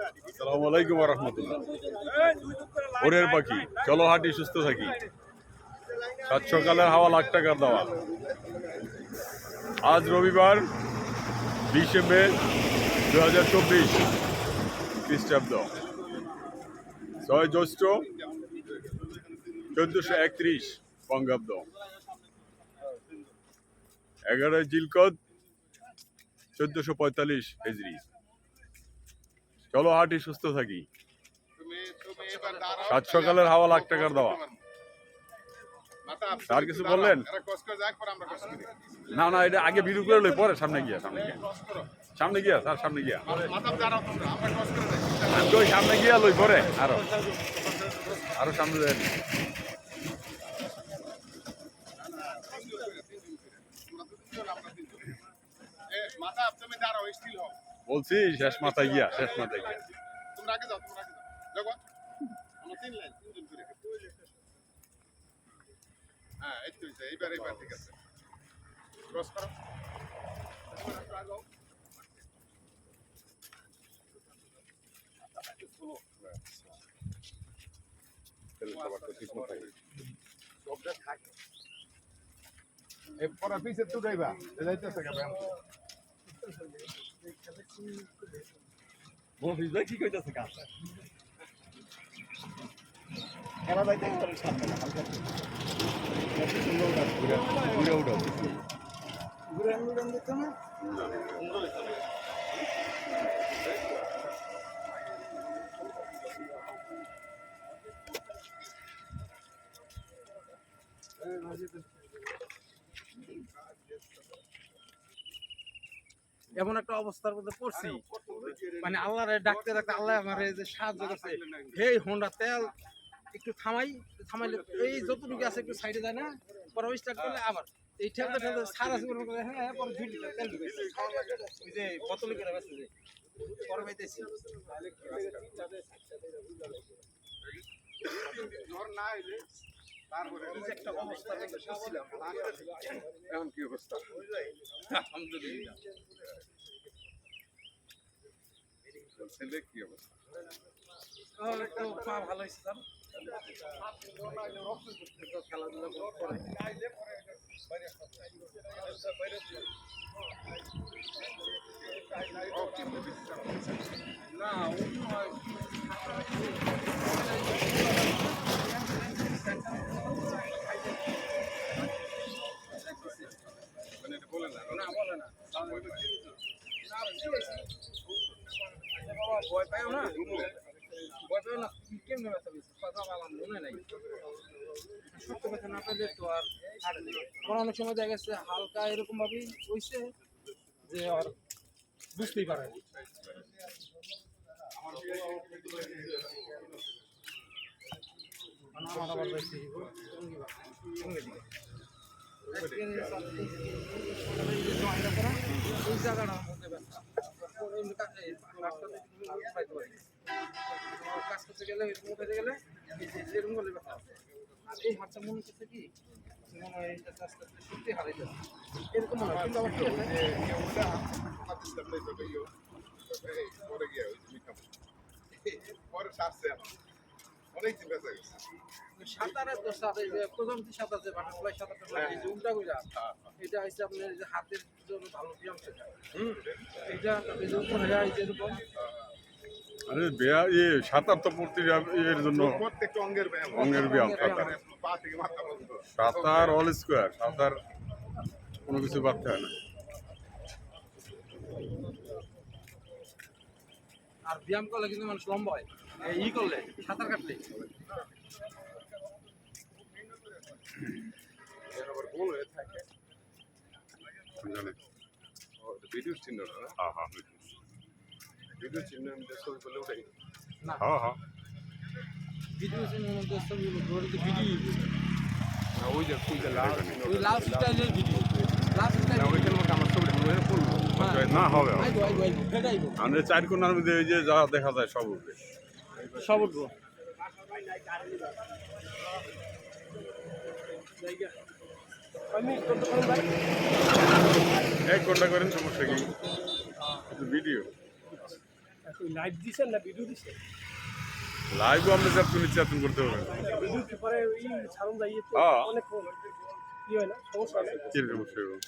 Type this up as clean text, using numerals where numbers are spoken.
আসসালামু আলাইকুম ওয়া রাহমাতুল্লাহ। ভোরের পাখি, চলো হাঁটি সুস্থ থাকি। সাত সকালের হাওয়া লাখ টাকার দেওয়া। আজ রবিবার 20 মে 2024 খ্রিস্টাব্দ, 6 জ্যৈষ্ঠ 1431 বঙ্গাব্দ, 11 জিলকদ 1445 হিজরি। চলো হাঁটি সুস্থ থাকি। সাত সকালের হাওয়া লাখ টাকার দেওয়া। স্যার কিছু বললেন? না না, এটা আগে ভিডিও করে লই, পরে সামনে গিয়া স্যার সামনে গিয়া আমি তো সামনে গিয়া লই, পরে আরো সামনে যাই। বলছি শেষ মাথায় গিয়া এইবার ঠিক আছে। ক্রস করো। পরে পিছে তুই যাইবা যাইতেছে কি কইতাছে কাজ খেলা যাইতে সামনে হালকা ঘুরে উঠাও ঘুরে আনলো দিতে না এমন একটা অবস্থার মধ্যে পড়ছি, মানে আল্লাহরে ডাকতে ডাকতে আল্লাহ আমার যে সাহায্য করছে। হেই হোন্ডা তেল একটু থামাইলে এই যতটুকু আছে একটু সাইডে যায় না, পরে ওই স্টার্ট করলে আবার এই ঠেলতে ঠেলতে সারা জীবন হ্যাঁ পরে দুই লিটার তেল ঢুকেছে ওই যে বোতলে করে বেঁচে যে পরে পাইতেছি একটা অবস্থা এখন কি অবস্থা? আলহামদুলিল্লাহ। ছেলে কি অবস্থা? তো পা ভালো হয়েছে স্যার, খেলাধুলা করে না বলে না ভয় পাও না কেমন আমার মনে নাই সত্য কথা না পেলে তো আর অনেক সময় দেখা গেছে হালকা এরকম ভাবেই হয়েছে যে আর বুঝতেই পারে আমার আবার যাইতে ওই জায়গাটার মধ্যে কাজ করতে গেলে উঠাতে গেলে এরকম করলে ব্যাপার আর এই হাতটা মনে করছে কি মনে হয় এটা আস্তে আস্তে সত্যি হারাইতে এরকম মনে হয়, কিন্তু আবার কি সাঁতারের তো সাথে যে প্রথম সাঁতার যে বাটারফ্লাই সাঁতারটা যে উল্টা কইরা এটা হচ্ছে আপনার যে হাতের জন্য ভালো ব্যায়াম সেটা এটা এই যে উপরে এই যে এরকম আরে সাঁতার তো এর জন্য প্রত্যেকটা অঙ্গের ব্যায়াম সাঁতার অল স্কোয়ার, সাঁতার কোনো কিছু বাড়তে হয় না। আর ব্যায়াম করলে কিন্তু মানুষ লম্বা হয়, ই করলে সাঁতার কাটলে ভিডিও চিহ্ন না ভিডিও চিহ্ন ছবি করলে ওটাই না ভিডিও ওই যে লাভ স্টাইলের ভিডিও ওইখানে মধ্যে আমার ছবিটা পড়লো না হবে আমাদের 4 কোণার মধ্যে ওই যে যা দেখা যায় সব উঠবে সব উঠবো। এক ঘন্টা করেন সমস্যা কি ভিডিও লাইভ দিছেন না ভিডিও দিছেন? লাইভও আমরা চাপ নির্যাতন করতে হবে। ভিডিও কি পরে ছাড়ুন যাইয়ে হ্যাঁ। অনেক কি হয় না সমস্যা আছে। কিরকম সেরকম